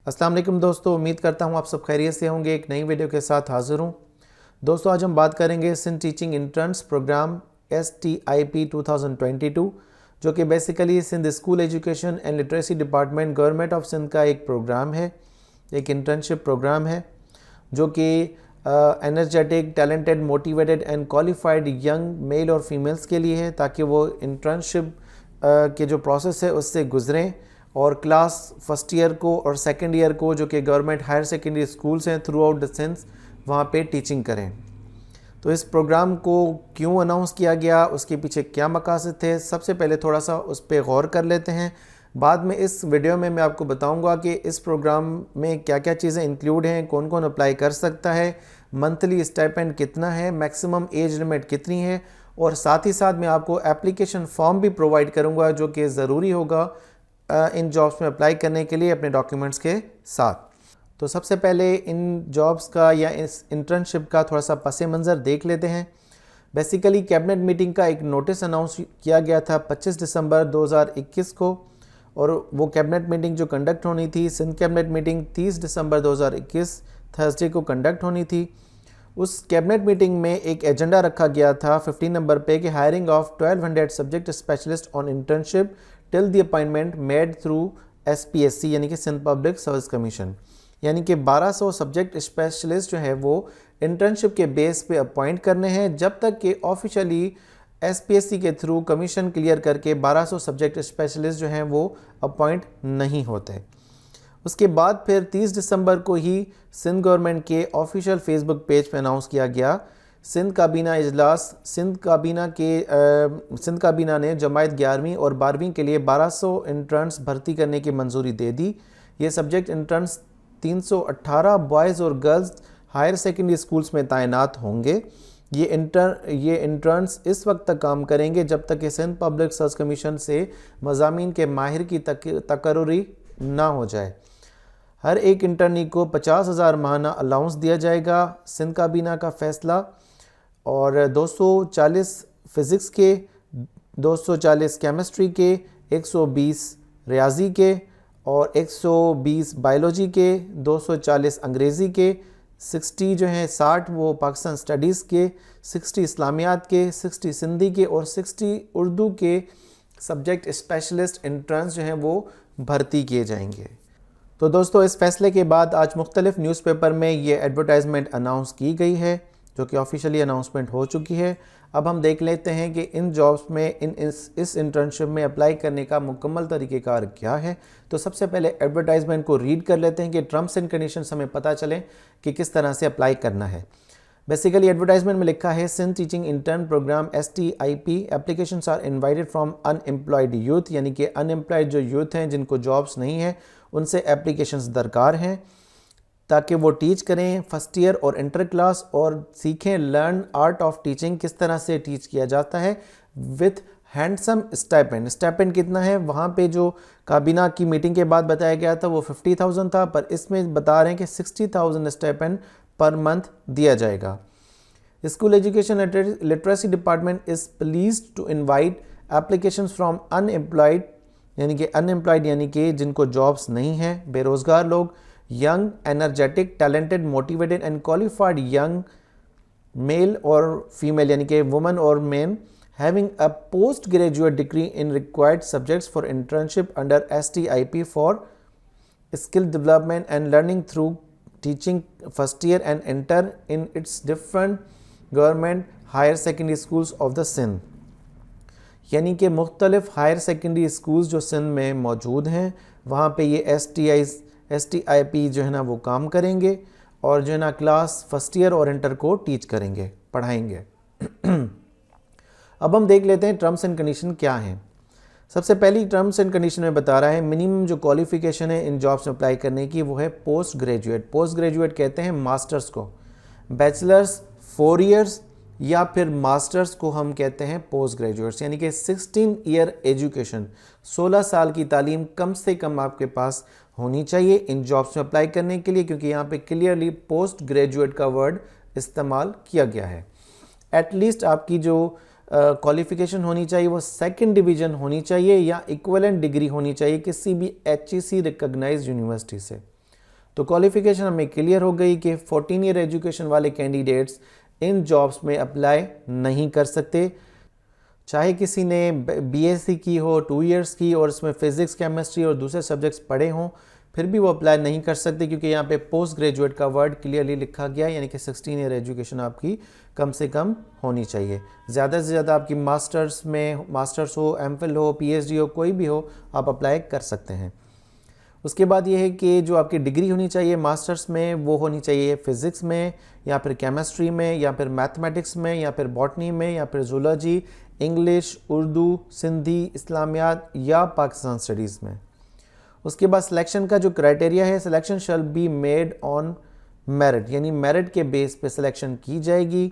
अस्सलाम वालेकुम दोस्तों, उम्मीद करता हूँ आप सब खैरियत से होंगे। एक नई वीडियो के साथ हाज़िर हूँ। दोस्तों आज हम बात करेंगे Sindh teaching interns program STIP 2022, जो कि basically Sindh school education and literacy department government of Sindh का एक प्रोग्राम है, एक इंटर्नशिप प्रोग्राम है जो कि energetic, talented, motivated and qualified young male और फीमेल्स के लिए है, ताकि वो इंटर्नशिप के जो प्रोसेस है उससे गुजरें और क्लास फर्स्ट ईयर को और सेकंड ईयर को, जो कि गवर्नमेंट हायर सेकेंडरी स्कूल्स हैं थ्रू आउट द सिंध, वहाँ पे टीचिंग करें। तो इस प्रोग्राम को क्यों अनाउंस किया गया, उसके पीछे क्या मकासद थे, सबसे पहले थोड़ा सा उस पर गौर कर लेते हैं। बाद में इस वीडियो में मैं आपको बताऊंगा कि इस प्रोग्राम में क्या क्या चीज़ें इंक्लूड हैं, कौन कौन अप्लाई कर सकता है, मंथली स्टाइपेंड कितना है, मैक्सिमम एज लिमिट कितनी है, और साथ ही साथ मैं आपको एप्लीकेशन फॉर्म भी प्रोवाइड करूँगा जो कि ज़रूरी होगा इन जॉब्स में अप्लाई करने के लिए अपने डॉक्यूमेंट्स के साथ। तो सबसे पहले इन जॉब्स का या इस इंटर्नशिप का थोड़ा सा पस मंज़र देख लेते हैं। बेसिकली कैबिनेट मीटिंग का एक नोटिस अनाउंस किया गया था 25 दिसंबर 2021 को, और वो कैबिनेट मीटिंग जो कंडक्ट होनी थी, सिंध कैबिनेट मीटिंग 30 दिसंबर 2021 थर्सडे को कंडक्ट होनी थी। उस कैबिनेट मीटिंग में एक एजेंडा रखा गया था 15 नंबर पे कि hiring of 1200 subject specialist on internship till the appointment made through SPSC यानी कि सिंध पब्लिक सर्विस कमीशन, यानी कि 1200 सब्जेक्ट स्पेशलिस्ट जो है वो इंटर्नशिप के बेस पे अपॉइंट करने हैं, जब तक कि ऑफिशियली SPSC के थ्रू कमीशन क्लियर करके 1200 सब्जेक्ट स्पेशलिस्ट जो हैं वो अपॉइंट नहीं होते। उसके बाद फिर 30 दिसंबर को ही सिंध गवर्नमेंट के ऑफिशियल फेसबुक पेज पे अनाउंस किया गया सिंध काबीना इजलास। सिंध काबीना ने जमायत 11वीं और 12वीं के लिए 1200 इंटर्न्स भर्ती करने की मंजूरी दे दी। ये सब्जेक्ट इंटर्न्स 318 बॉयज़ और गर्ल्स हायर सेकेंडरी स्कूल्स में तैनात होंगे। ये इंटर्न्स इस वक्त तक काम करेंगे जब तक कि सिंध पब्लिक सर्विस कमीशन से मज़ामीन के माहिर की तकर्री ना हो जाए। हर एक इंटर्नी को 50,000 माहाना अलाउंस दिया जाएगा। सिंध काबीना का फैसला, और 240 फ़िज़िक्स के, 240 केमिस्ट्री के, 120 रियाजी के और 120 बायोलॉजी के, 240 अंग्रेज़ी के, 60 वो पाकिस्तान स्टडीज़ के, 60 इस्लामियात के, 60 सिंधी के और 60 उर्दू के सब्जेक्ट स्पेशलिस्ट इंटर्न्स जो हैं वो भर्ती किए जाएंगे। तो दोस्तों इस फैसले के बाद आज मुख्तलिफ न्यूज़पेपर में ये एडवर्टाइजमेंट अनाउंस की गई है, जो कि ऑफिशियली अनाउंसमेंट हो चुकी है। अब हम देख लेते हैं कि इन जॉब्स में इस इंटर्नशिप में अप्लाई करने का मुकम्मल तरीक़ेकार क्या है। तो सबसे पहले एडवर्टाइजमेंट को रीड कर लेते हैं कि टर्म्स एंड कंडीशंस हमें पता चले कि किस तरह से अप्लाई करना है। बेसिकली एडवर्टाइजमेंट में लिखा है Sindh teaching intern program STIP applications are invited from unemployed youth, यानी कि अनएम्प्लॉयड जो यूथ हैं जिनको जॉब्स नहीं है उनसे एप्लीकेशंस दरकार हैं ताकि वो टीच करें फर्स्ट ईयर और इंटर क्लास, और सीखें लर्न आर्ट ऑफ टीचिंग, किस तरह से टीच किया जाता है, विथ हैंडसम स्टाइपेंड। स्टाइपेंड कितना है, वहाँ पे जो काबीना की मीटिंग के बाद बताया गया था वो 50,000 था, पर इसमें बता रहे हैं कि 60,000 स्टाइपेंड पर मंथ दिया जाएगा। School education literacy department is pleased to invite applications from unemployed, यानी कि जिनको जॉब्स नहीं हैं, बेरोज़गार लोग, young, energetic, talented, motivated and qualified young male और फीमेल, यानी कि वुमन और man having a post graduate degree in required subjects for internship under STIP for skill development and learning through teaching first year and inter in its different government higher secondary schools of the Sindh, यानी कि मुख्तलिफ higher secondary schools जो सिंध में मौजूद हैं वहाँ पे ये STIP जो है ना वो काम करेंगे, और जो है ना क्लास फर्स्ट ईयर और इंटर को टीच करेंगे, पढ़ाएंगे। अब हम देख लेते हैं टर्म्स एंड कंडीशन क्या हैं। सबसे पहली टर्म्स एंड कंडीशन में बता रहा है मिनिमम जो क्वालिफिकेशन है इन जॉब्स में अप्लाई करने की वो है पोस्ट ग्रेजुएट। पोस्ट ग्रेजुएट कहते हैं मास्टर्स को, बैचलर्स 4 ईयर्स या फिर मास्टर्स को हम कहते हैं पोस्ट ग्रेजुएट्स, यानी कि 16 ईयर एजुकेशन, 16 साल की तालीम कम से कम आपके पास होनी चाहिए इन जॉब्स में अप्लाई करने के लिए, क्योंकि यहाँ पे क्लियरली पोस्ट ग्रेजुएट का वर्ड इस्तेमाल किया गया है। एटलीस्ट आपकी जो क्वालिफिकेशन होनी चाहिए वो सेकंड डिवीज़न होनी चाहिए या इक्विवेलेंट डिग्री होनी चाहिए किसी भी HEC रिकॉग्नाइज्ड यूनिवर्सिटी से। तो क्वालिफिकेशन हमें क्लियर हो गई कि 14 ईयर एजुकेशन वाले कैंडिडेट्स इन जॉब्स में अप्लाई नहीं कर सकते। चाहे किसी ने बीएससी की हो 2 इयर्स की और इसमें फिजिक्स केमिस्ट्री और दूसरे सब्जेक्ट्स पढ़े हों, फिर भी वो अप्लाई नहीं कर सकते, क्योंकि यहाँ पे पोस्ट ग्रेजुएट का वर्ड क्लियरली लिखा गया, यानी कि 16 ईयर एजुकेशन आपकी कम से कम होनी चाहिए। ज़्यादा से ज़्यादा आपकी मास्टर्स हो, एमफिल हो, पीएचडी हो, कोई भी हो, आप अप्लाई कर सकते हैं। उसके बाद ये है कि जो आपकी डिग्री होनी चाहिए मास्टर्स में, वो होनी चाहिए फिज़िक्स में या फिर केमिस्ट्री में या फिर मैथमेटिक्स में या फिर बॉटनी में या फिर जूलॉजी, इंग्लिश, उर्दू, सिंधी, इस्लामियात या पाकिस्तान स्टडीज़ में। उसके बाद सिलेक्शन का जो क्राइटेरिया है, selection shall be made on merit, यानी मेरिट के बेस पे सिलेक्शन की जाएगी।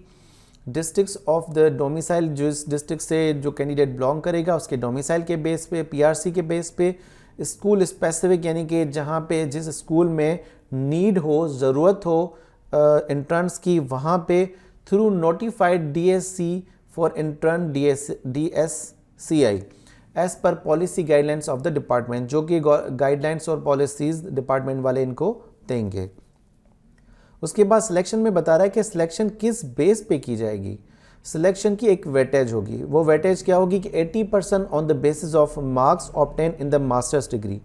डिस्ट्रिक्ट्स ऑफ द डोमिसाइल, जिस डिस्ट्रिक्ट से जो कैंडिडेट बिलोंग करेगा उसके डोमिसाइल के बेस पे, पीआरसी के बेस पे, स्कूल स्पेसिफिक, यानी कि जहाँ पे जिस स्कूल में नीड हो, ज़रूरत हो इंटर्न्स की, वहाँ पे through notified DSC for intern DSCI as per policy guidelines of the department, जो कि गाइडलाइंस और पॉलिसीज डिपार्टमेंट वाले इनको देंगे। उसके बाद सिलेक्शन में बता रहा है कि सिलेक्शन किस बेस पे की जाएगी। सिलेक्शन की एक वेटेज होगी, वो वेटेज क्या होगी कि 80% on the basis of marks obtain in the masters degree.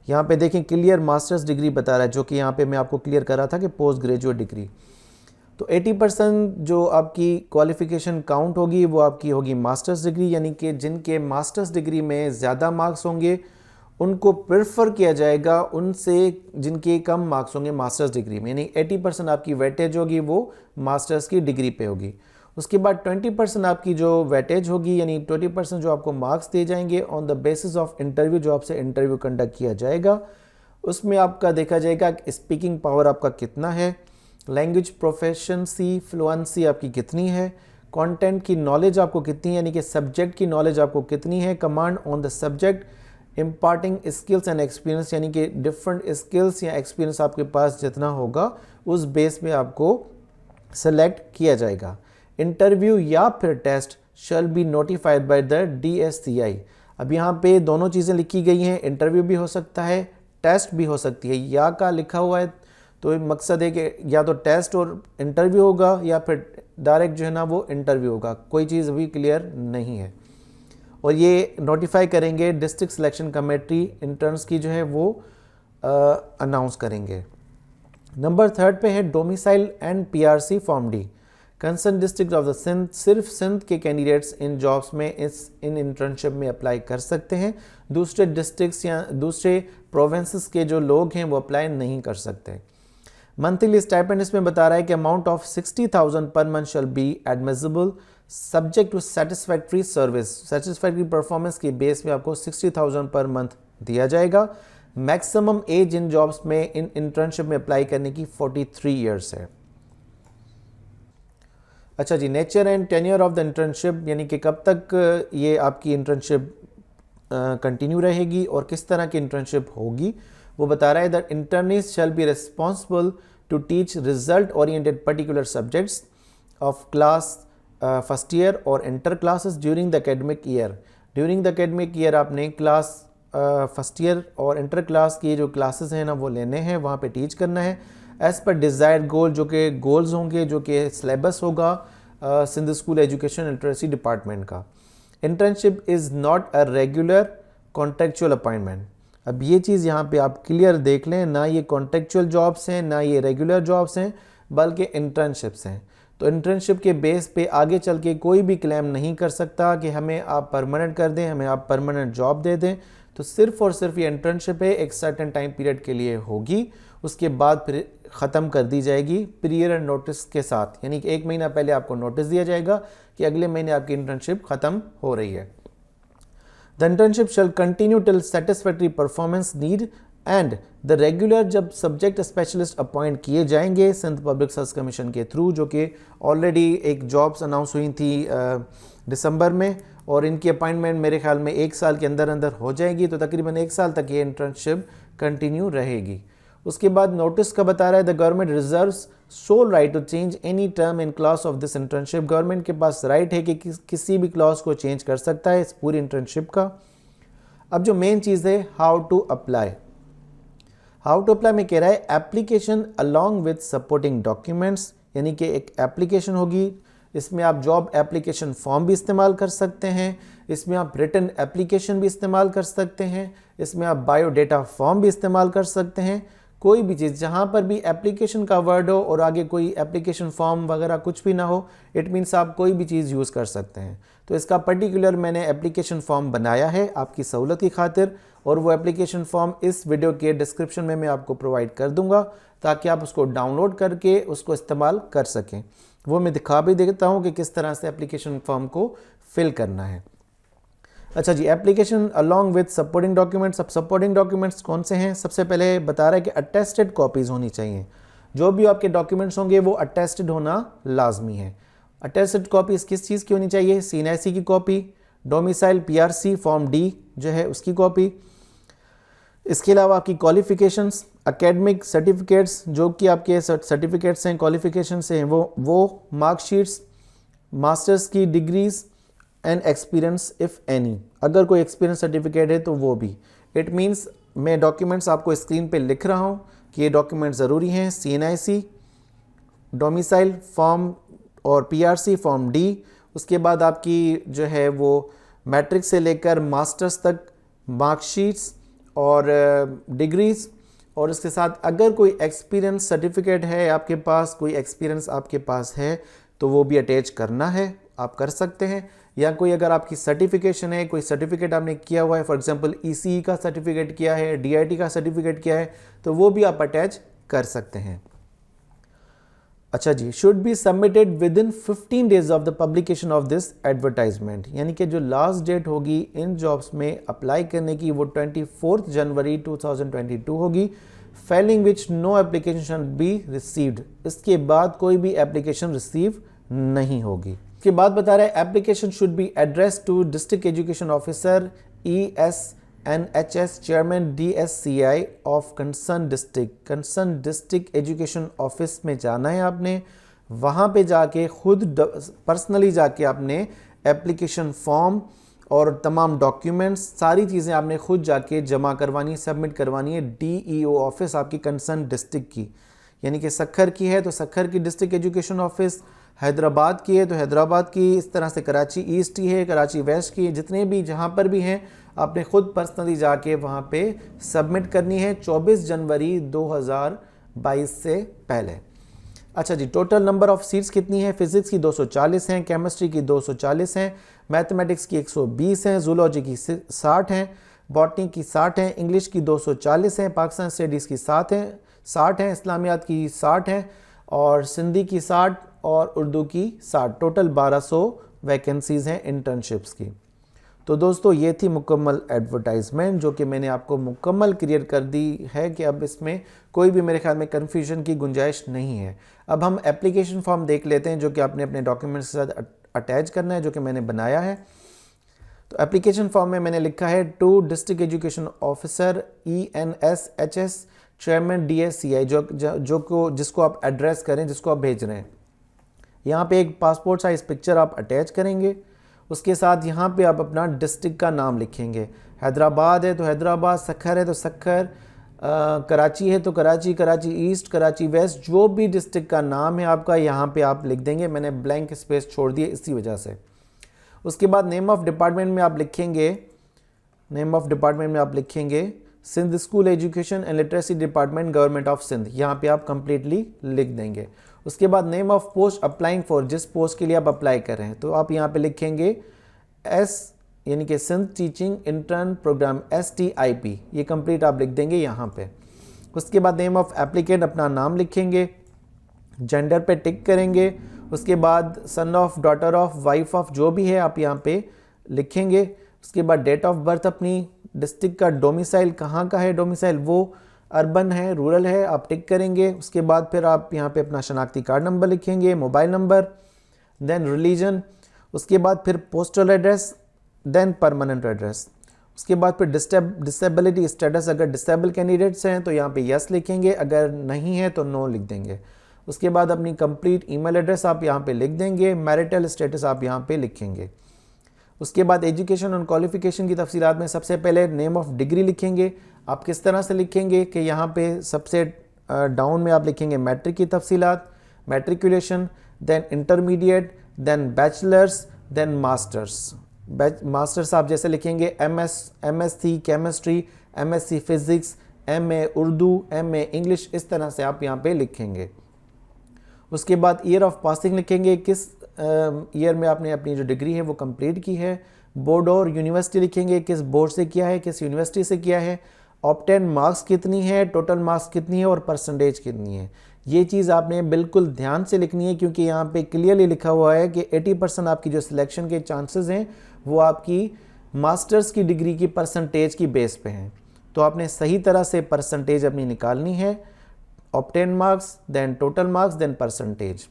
यहाँ पे देखें क्लियर मास्टर्स डिग्री बता रहा है, जो कि यहाँ पे मैं आपको क्लियर कर रहा था कि पोस्ट ग्रेजुएट डिग्री। तो 80% जो आपकी क्वालिफिकेशन काउंट होगी वो आपकी होगी मास्टर्स डिग्री, यानी कि जिनके मास्टर्स डिग्री में ज़्यादा मार्क्स होंगे उनको प्रेफर किया जाएगा उनसे जिनके कम मार्क्स होंगे मास्टर्स डिग्री में, यानी 80% आपकी वेटेज होगी वो मास्टर्स की डिग्री पे होगी। उसके बाद 20% आपकी जो वेटेज होगी, यानी 20% जो आपको मार्क्स दिए जाएंगे on the basis of interview, जो आपसे इंटरव्यू कंडक्ट किया जाएगा। उसमें आपका देखा जाएगा कि स्पीकिंग पावर आपका कितना है, लैंग्वेज प्रोफिशिएंसी, फ्लुएंसी आपकी कितनी है, कंटेंट की नॉलेज आपको कितनी है, यानी कि सब्जेक्ट की नॉलेज आपको कितनी है, command on the subject, imparting skills and experience, यानी कि डिफरेंट स्किल्स या एक्सपीरियंस आपके पास जितना होगा उस बेस में आपको सेलेक्ट किया जाएगा। इंटरव्यू या फिर test shall be notified by the DSCI। अब यहाँ पे दोनों चीज़ें लिखी गई हैं, इंटरव्यू भी हो सकता है, टेस्ट भी हो सकती है। या का लिखा हुआ है तो मकसद है कि या तो टेस्ट और इंटरव्यू होगा या फिर डायरेक्ट जो है ना वो इंटरव्यू होगा, कोई चीज़ अभी क्लियर नहीं है। और ये नोटिफाई करेंगे डिस्ट्रिक्ट सिलेक्शन कमेटी, इंटर्न्स की जो है वो अनाउंस करेंगे। नंबर 3 पे है domicile and PRC form D. Concern district of the Sindh, सिर्फ सिंध के कैंडिडेट्स इन जॉब्स में इन इंटर्नशिप में अप्लाई कर सकते हैं। दूसरे डिस्ट्रिक्ट्स या दूसरे प्रोविंसेस के जो लोग हैं वो अप्लाई नहीं कर सकते। मंथली स्टाइपेंड इसमें बता रहा है कि amount of 60,000 per month shall be admissible subject to satisfactory service. Satisfactory performance की बेस पे आपको 60,000 पर मंथ दिया जाएगा। मैक्सिमम एज इन जॉब्स में इन इंटर्नशिप में अप्लाई करने की 43 ईयर्स है। अच्छा जी, nature and tenure of the internship, यानी कि कब तक ये आपकी इंटर्नशिप कंटिन्यू रहेगी और किस तरह की इंटर्नशिप होगी, वो बता रहा है that internist shall be responsible to teach result oriented particular subjects of class first year और inter classes during the academic year. During the academic year आपने क्लास फर्स्ट ईयर और इंटर क्लास की जो क्लासेस हैं ना वो लेने हैं, वहाँ पे टीच करना है एज़ पर डिज़ायर्ड गोल, जो कि गोल्स होंगे, जो कि सिलेबस होगा Sindh school education literacy department का। Internship is not a regular contractual appointment. अब ये चीज़ यहाँ पे आप क्लियर देख लें, ना ये कॉन्ट्रेक्चुअल जॉब्स हैं ना ये रेगुलर जॉब्स हैं, बल्कि इंटर्नशिप्स हैं। तो इंटर्नशिप के बेस पे आगे चल के कोई भी क्लेम नहीं कर सकता कि हमें आप परमानेंट कर दें, हमें आप परमानेंट जॉब दे दें। तो सिर्फ और सिर्फ ये इंटर्नशिप है, एक सर्टेन टाइम पीरियड के लिए होगी, उसके बाद फिर ख़त्म कर दी जाएगी पीरियड नोटिस के साथ, यानी कि 1 महीना पहले आपको नोटिस दिया जाएगा कि अगले महीने आपकी इंटर्नशिप ख़त्म हो रही है। The internship shall continue till satisfactory performance need and the regular, जब सब्जेक्ट स्पेशलिस्ट अपॉइंट किए जाएंगे सिंध पब्लिक सर्विस कमीशन के थ्रू, जो कि ऑलरेडी एक जॉब्स अनाउंस हुई थी दिसंबर में, और इनकी अपॉइंटमेंट मेरे ख्याल में 1 साल के अंदर अंदर हो जाएगी, तो तकरीबन 1 साल तक ये इंटर्नशिप कंटिन्यू रहेगी। उसके बाद नोटिस का बता रहा है the government reserves sole right to change any term in clause of this internship. Government के पास राइट है कि किसी भी क्लॉज को चेंज कर सकता है इस पूरी इंटर्नशिप का। अब जो मेन चीज़ है how to apply. How to apply में कह रहा है application along with supporting documents, यानी कि एक एप्लीकेशन होगी, इसमें आप जॉब एप्लीकेशन फॉर्म भी इस्तेमाल कर सकते हैं, इसमें आप रिटन एप्लीकेशन भी इस्तेमाल कर सकते हैं, इसमें आप बायोडेटा फॉर्म भी इस्तेमाल कर सकते हैं। कोई भी चीज़ जहाँ पर भी एप्लीकेशन का वर्ड हो और आगे कोई एप्लीकेशन फॉर्म वगैरह कुछ भी ना हो, इट मीन्स आप कोई भी चीज़ यूज़ कर सकते हैं। तो इसका पर्टिकुलर मैंने एप्लीकेशन फॉर्म बनाया है आपकी सहूलत की खातिर, और वो एप्लीकेशन फॉर्म इस वीडियो के डिस्क्रिप्शन में मैं आपको प्रोवाइड कर दूंगा ताकि आप उसको डाउनलोड करके उसको इस्तेमाल कर सकें। वो मैं दिखा भी देता हूँ कि किस तरह से एप्लीकेशन फॉर्म को फिल करना है। अच्छा जी, application along with supporting documents. अब सपोर्टिंग डॉक्यूमेंट्स कौन से हैं? सबसे पहले बता रहा है कि अटेस्टेड कॉपीज़ होनी चाहिए। जो भी आपके डॉक्यूमेंट्स होंगे वो अटेस्टेड होना लाजमी है। अटेस्टेड कॉपीज़ किस चीज़ की होनी चाहिए? CNIC की copy, domicile PRC form D जो है उसकी कॉपी, इसके अलावा आपकी क्वालिफिकेशंस, एकेडमिक सर्टिफिकेट्स जो कि आपके सर्टिफिकेट्स हैं, क्वालिफिकेशंस हैं, वो मार्कशीट्स, मास्टर्स की degrees and experience if any, अगर कोई एक्सपीरियंस सर्टिफिकेट है तो वो भी। इट मीन्स मैं डॉक्यूमेंट्स आपको स्क्रीन पे लिख रहा हूँ कि ये डॉक्यूमेंट ज़रूरी हैं। CNIC, डोमिसाइल फॉर्म और PRC फॉर्म D, उसके बाद आपकी जो है वो मैट्रिक से लेकर मास्टर्स तक मार्कशीट्स और डिग्रीज, और इसके साथ अगर कोई एक्सपीरियंस सर्टिफिकेट है आपके पास, कोई एक्सपीरियंस आपके पास है तो वो भी अटैच करना है, आप कर सकते हैं। या कोई अगर आपकी सर्टिफिकेशन है, कोई सर्टिफिकेट आपने किया हुआ है, फॉर एग्जांपल ECE का सर्टिफिकेट किया है, DIT का सर्टिफिकेट किया है, तो वो भी आप अटैच कर सकते हैं। अच्छा जी, should be submitted within 15 days of the publication of this advertisement, यानी कि जो लास्ट डेट होगी इन जॉब्स में अप्लाई करने की वो 24 जनवरी 2022 होगी। Failing which no application should be received, इसके बाद कोई भी एप्लीकेशन रिसीव नहीं होगी। इसके बाद बता रहे हैं application should be address to district education officer ESNHS chairman DSCI of concern district education office में जाना है आपने। वहाँ पे जाके खुद पर्सनली जाके आपने एप्लीकेशन फॉर्म और तमाम डॉक्यूमेंट्स सारी चीज़ें आपने खुद जाके जमा करवानी, सबमिट करवानी है DEO ऑफिस आपकी कंसर्न डिस्ट्रिक्ट की, यानी कि सक्खर की है तो सक्खर की डिस्ट्रिक्ट एजुकेशन ऑफिस, हैदराबाद की है तो हैदराबाद की, इस तरह से कराची ईस्ट की है, कराची वेस्ट की है, जितने भी जहाँ पर भी हैं आपने खुद पर्सनली जाके वहाँ पे सबमिट करनी है 24 जनवरी 2022 से पहले। अच्छा जी, टोटल नंबर ऑफ सीट्स कितनी है? फिजिक्स की 240 हैं, केमिस्ट्री की 240 हैं, मैथमेटिक्स की 120 हैं, जूलॉजी की 60 हैं, बॉटनी की 60 हैं, इंग्लिश की 240 हैं, पाकिस्तान स्टडीज़ की 60 हैं, इस्लामियात की 60 हैं, और सिंधी की 60 और उर्दू की 60। टोटल 1200 वैकेंसीज़ हैं इंटर्नशिप्स की। तो दोस्तों ये थी मुकम्मल एडवर्टाइजमेंट जो कि मैंने आपको मुकम्मल क्लियर कर दी है कि अब इसमें कोई भी मेरे ख्याल में कन्फ्यूजन की गुंजाइश नहीं है। अब हम एप्लीकेशन फॉर्म देख लेते हैं जो कि आपने अपने डॉक्यूमेंट्स के साथ अटैच करना है, जो कि मैंने बनाया है। तो एप्लीकेशन फॉर्म में मैंने लिखा है to district education officer ENSHS chairman DSCI, जिसको आप एड्रेस करें, जिसको आप भेज रहे हैं। यहाँ पे एक पासपोर्ट साइज़ पिक्चर आप अटैच करेंगे, उसके साथ यहाँ पे आप अपना डिस्ट्रिक्ट का नाम लिखेंगे। हैदराबाद है तो हैदराबाद, सक्खर है तो सक्खर, कराची है तो कराची, कराची ईस्ट, कराची वेस्ट, जो भी डिस्ट्रिक्ट का नाम है आपका यहाँ पे आप लिख देंगे। मैंने ब्लैंक स्पेस छोड़ दिए इसी वजह से। उसके बाद नेम ऑफ डिपार्टमेंट में आप लिखेंगे Sindh school education and literacy department government of Sindh, यहाँ पे आप कंप्लीटली लिख देंगे। उसके बाद name of post applying for, जिस पोस्ट के लिए आप अप्लाई कर रहे हैं तो आप यहाँ पे लिखेंगे S यानी कि Sindh teaching intern program STIP, ये कंप्लीट आप लिख देंगे यहाँ पे। उसके बाद नेम ऑफ एप्लीकेंट, अपना नाम लिखेंगे, जेंडर पे टिक करेंगे। उसके बाद son of, daughter of, wife of, जो भी है आप यहाँ पे लिखेंगे। उसके बाद डेट ऑफ बर्थ, अपनी डिस्ट्रिक्ट का डोमिसाइल कहाँ का है, डोमिसाइल वो अर्बन है, रूरल है, आप टिक करेंगे। उसके बाद फिर आप यहाँ पे अपना शनाख्ती कार्ड नंबर लिखेंगे, मोबाइल नंबर, देन रिलीजन, उसके बाद फिर postal address, then permanent address. उसके बाद फिर डिसेबिलिटी स्टेटस, अगर डिसेबल कैंडिडेट्स हैं तो यहाँ पे यस लिखेंगे, अगर नहीं है तो नो लिख देंगे। उसके बाद अपनी कंप्लीट ईमेल एड्रेस आप यहाँ पे लिख देंगे, मैरिटल स्टेटस आप यहाँ पे लिखेंगे। उसके बाद एजुकेशन और क्वालिफिकेशन की तफसीलात में सबसे पहले नेम ऑफ डिग्री लिखेंगे, आप किस तरह से लिखेंगे कि यहाँ पे सबसे डाउन में आप लिखेंगे मैट्रिक की तफसीलात, matriculation, then intermediate, then bachelors, then masters. Masters आप जैसे लिखेंगे MSc chemistry, MSc physics, MA Urdu, MA English, इस तरह से आप यहाँ पे लिखेंगे। उसके बाद ईयर ऑफ पासिंग लिखेंगे, किस ईयर में आपने अपनी जो डिग्री है वो कंप्लीट की है। बोर्ड और यूनिवर्सिटी लिखेंगे, किस बोर्ड से किया है, किस यूनिवर्सिटी से किया है। ऑब्टेन मार्क्स कितनी है, टोटल मार्क्स कितनी है और परसेंटेज कितनी है। ये चीज़ आपने बिल्कुल ध्यान से लिखनी है, क्योंकि यहाँ पे क्लियरली लिखा हुआ है कि 80% आपकी जो सिलेक्शन के चांसेस हैं वो आपकी मास्टर्स की डिग्री की परसेंटेज की बेस पे हैं। तो आपने सही तरह से परसेंटेज अपनी निकालनी है, obtain marks, then total marks, then percentage.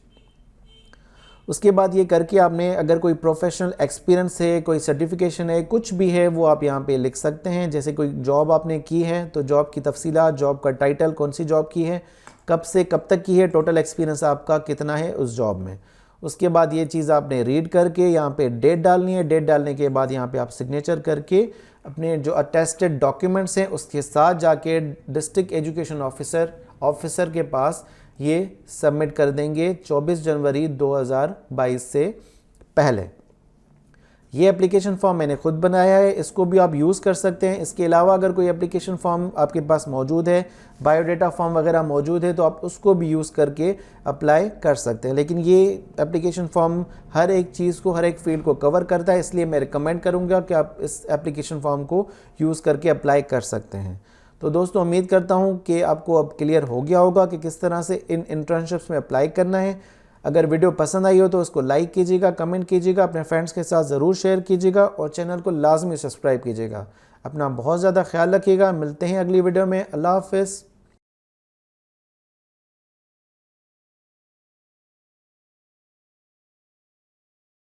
उसके बाद ये करके आपने अगर कोई प्रोफेशनल एक्सपीरियंस है, कोई सर्टिफिकेशन है, कुछ भी है वो आप यहाँ पे लिख सकते हैं। जैसे कोई जॉब आपने की है तो जॉब की तफसीलात, जॉब का टाइटल, कौन सी जॉब की है, कब से कब तक की है, टोटल एक्सपीरियंस आपका कितना है उस जॉब में। उसके बाद ये चीज़ आपने रीड करके यहाँ पे डेट डालनी है। डेट डालने के बाद यहाँ पे आप सिग्नेचर करके अपने जो अटेस्टेड डॉक्यूमेंट्स हैं उसके साथ जाके डिस्ट्रिक्ट एजुकेशन ऑफिसर के पास ये सबमिट कर देंगे 24 जनवरी 2022 से पहले। ये एप्लीकेशन फॉर्म मैंने खुद बनाया है, इसको भी आप यूज़ कर सकते हैं। इसके अलावा अगर कोई एप्लीकेशन फॉर्म आपके पास मौजूद है, बायोडाटा फॉर्म वगैरह मौजूद है, तो आप उसको भी यूज़ करके अप्लाई कर सकते हैं। लेकिन ये एप्लीकेशन फॉर्म हर एक चीज़ को, हर एक फील्ड को कवर करता है, इसलिए मैं रिकमेंड करूँगा कि आप इस एप्लीकेशन फॉर्म को यूज़ करके अप्लाई कर सकते हैं। तो दोस्तों उम्मीद करता हूँ कि आपको अब क्लियर हो गया होगा कि किस तरह से इन इंटर्नशिप्स में अप्लाई करना है। अगर वीडियो पसंद आई हो तो उसको लाइक कीजिएगा, कमेंट कीजिएगा, अपने फ्रेंड्स के साथ ज़रूर शेयर कीजिएगा और चैनल को लाजमी सब्सक्राइब कीजिएगा। अपना बहुत ज़्यादा ख्याल रखिएगा। मिलते हैं अगली वीडियो में। अल्लाह हाफ़िज़।